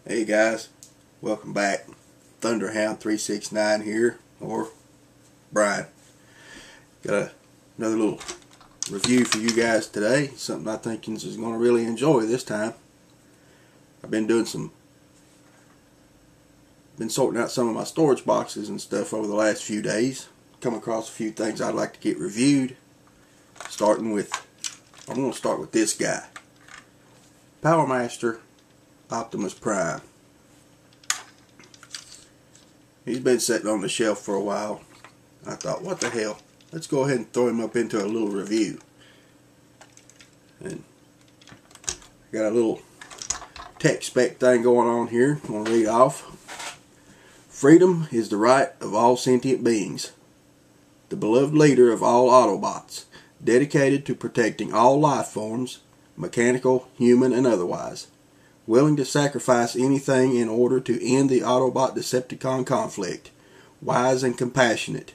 Hey guys, welcome back. Thunderhound 369 here, or Brian. Got another little review for you guys today. Something I think is going to really enjoy this time. I've been sorting out some of my storage boxes and stuff over the last few days. Come across a few things I'd like to get reviewed. I'm going to start with this guy. Powermaster Optimus Prime. He's been sitting on the shelf for a while. I thought, what the hell? Let's go ahead and throw him up into a little review. And I got a little tech spec thing going on here. I'm going to read off. Freedom is the right of all sentient beings. The beloved leader of all Autobots, dedicated to protecting all life forms, mechanical, human, and otherwise. Willing to sacrifice anything in order to end the Autobot-Decepticon conflict. Wise and compassionate.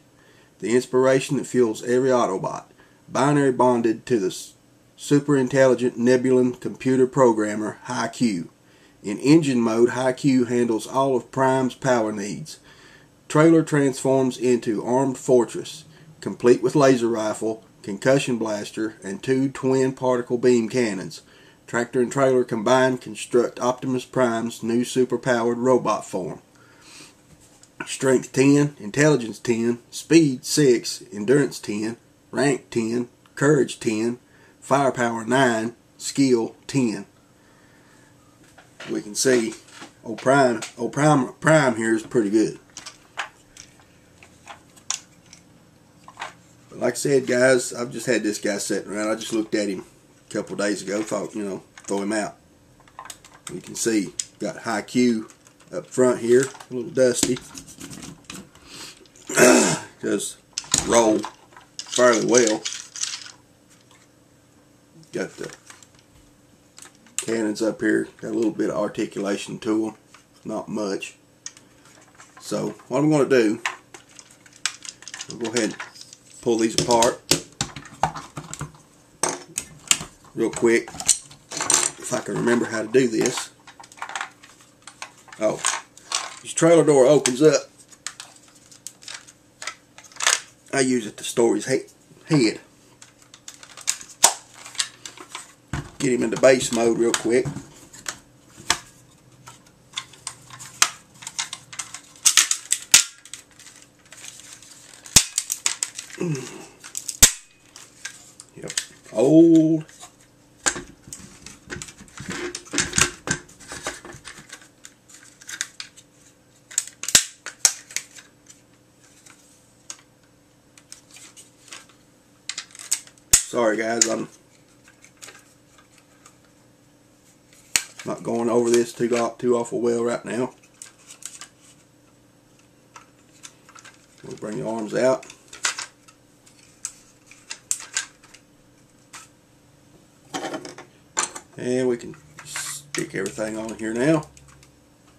The inspiration that fuels every Autobot. Binary bonded to the super-intelligent Nebulan computer programmer High-Q. In engine mode, High-Q handles all of Prime's power needs. Trailer transforms into armed fortress, complete with laser rifle, concussion blaster, and 2 twin particle beam cannons. Tractor and trailer combined construct Optimus Prime's new superpowered robot form. Strength 10, Intelligence 10, Speed 6, Endurance 10, Rank 10, Courage 10, Firepower 9, Skill 10. We can see Prime here is pretty good. But like I said, guys, I've just had this guy sitting around. I just looked at him a couple of days ago, thought, throw him out. You can see, got High-Q up front here, a little dusty. Does roll fairly well. Got the cannons up here, got a little bit of articulation to them, not much. So, what I'm going to do, I'll go ahead and pull these apart real quick, if I can remember how to do this. Oh, this trailer door opens up. I use it to store his head. Get him into base mode real quick. Yep, old. Sorry guys, I'm not going over this too awful well right now. We'll bring the arms out. And we can stick everything on here now.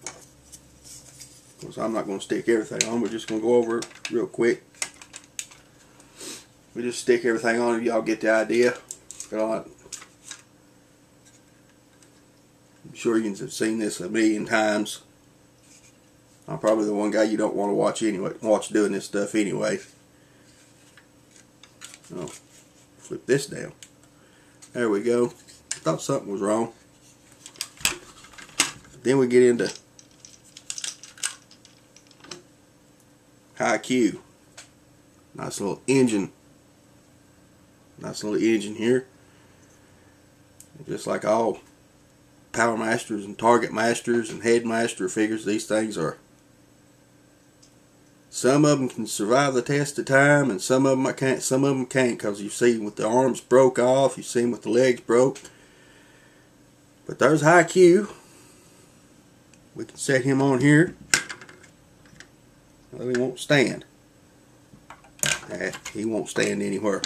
Of course, I'm not going to stick everything on. We're just going to go over it real quick. We just stick everything on, y'all get the idea. But I'm sure you have seen this a million times. I'm probably the one guy you don't want to watch doing this stuff anyway. Oh, flip this down. There we go. Thought something was wrong. Then we get into High-Q. Nice little engine. Nice little engine here. Just like all Power Masters and Target Masters and Headmaster figures, these things are, some of them can survive the test of time and some of them can't. Some of them can't, because you see with the arms broke off, you see them with the legs broke. But there's High-Q. We can set him on here. Well, he won't stand. He won't stand anywhere.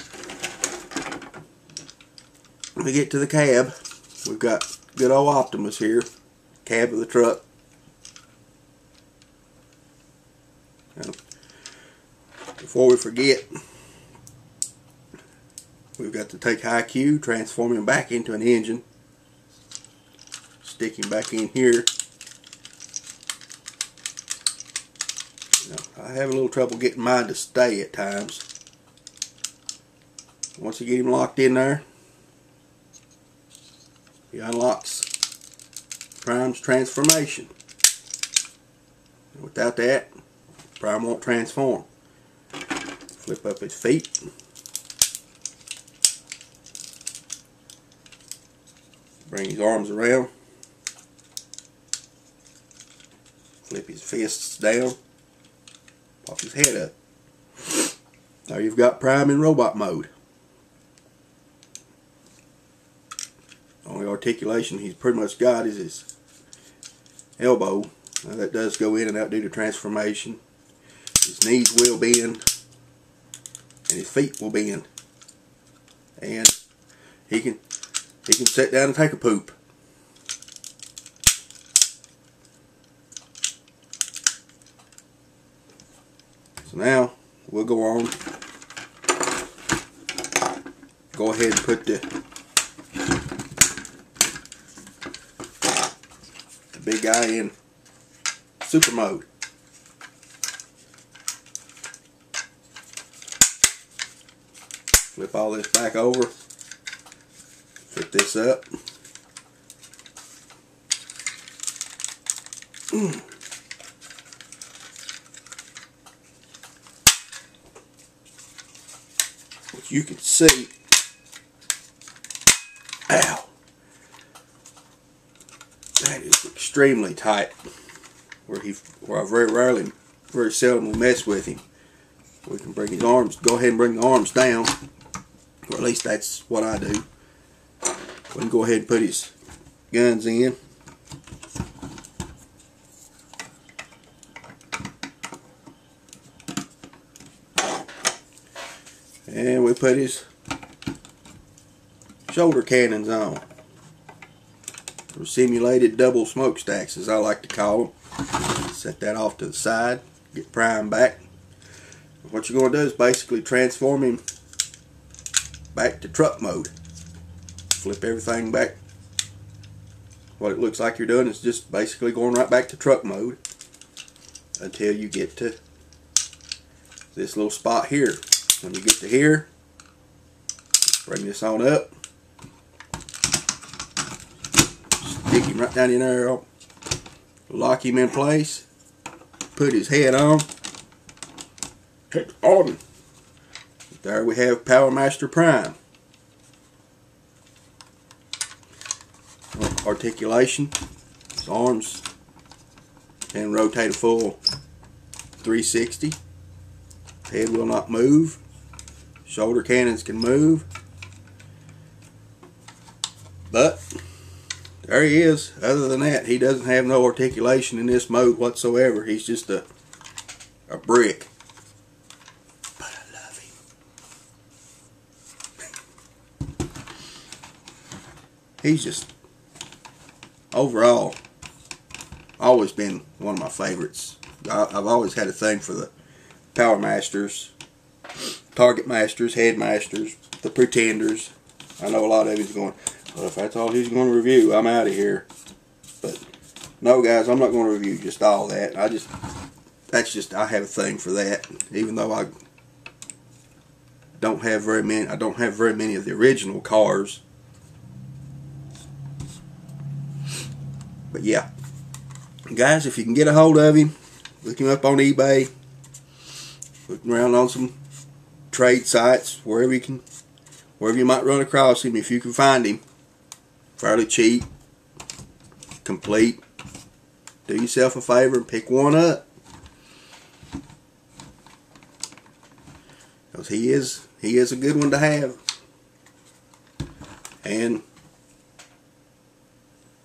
When we get to the cab, we've got good old Optimus here. Cab of the truck. Now, before we forget, we've got to take High-Q, transform him back into an engine. Stick him back in here. Now, I have a little trouble getting mine to stay at times. Once you get him locked in there, he unlocks Prime's transformation. Without that, Prime won't transform. Flip up his feet. Bring his arms around. Flip his fists down. Pop his head up. Now you've got Prime in robot mode. Only articulation he's pretty much got is his elbow. Now that does go in and out due to transformation. His knees will bend and his feet will bend. And he can sit down and take a poop. So now we'll go on. Go ahead and put the big guy in super mode. Flip all this back over. Flip this up. Which you can see. Ow. That is extremely tight. Where I very seldom will mess with him. We can bring his arms, go ahead and bring the arms down. Or at least that's what I do. We can go ahead and put his guns in. And we put his shoulder cannons on. Or simulated double smokestacks, as I like to call them. Set that off to the side. Get Prime back. What you're going to do is basically transform him back to truck mode. Flip everything back. What it looks like you're doing is just basically going right back to truck mode until you get to this little spot here. When you get to here, bring this on up. Stick him right down in there. Lock him in place. Put his head on. Hit on. There we have Powermaster Prime. Articulation. His arms can rotate a full 360. Head will not move. Shoulder cannons can move. But there he is. Other than that, he doesn't have no articulation in this mode whatsoever. He's just a brick. But I love him. He's just, overall, always been one of my favorites. I've always had a thing for the Power Masters, Target Masters, Headmasters, the Pretenders. I know a lot of you's going, well, if that's all he's going to review, I'm out of here. But no, guys, I'm not going to review just all that. I have a thing for that. Even though I don't have very many of the original cars. But yeah, guys, if you can get a hold of him, look him up on eBay. Look around on some trade sites, wherever you might run across him, if you can find him. Fairly cheap, complete. Do yourself a favor and pick one up. Because he is a good one to have. And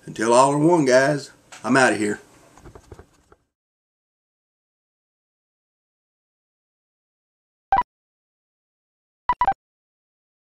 until all are one, guys, I'm out of here.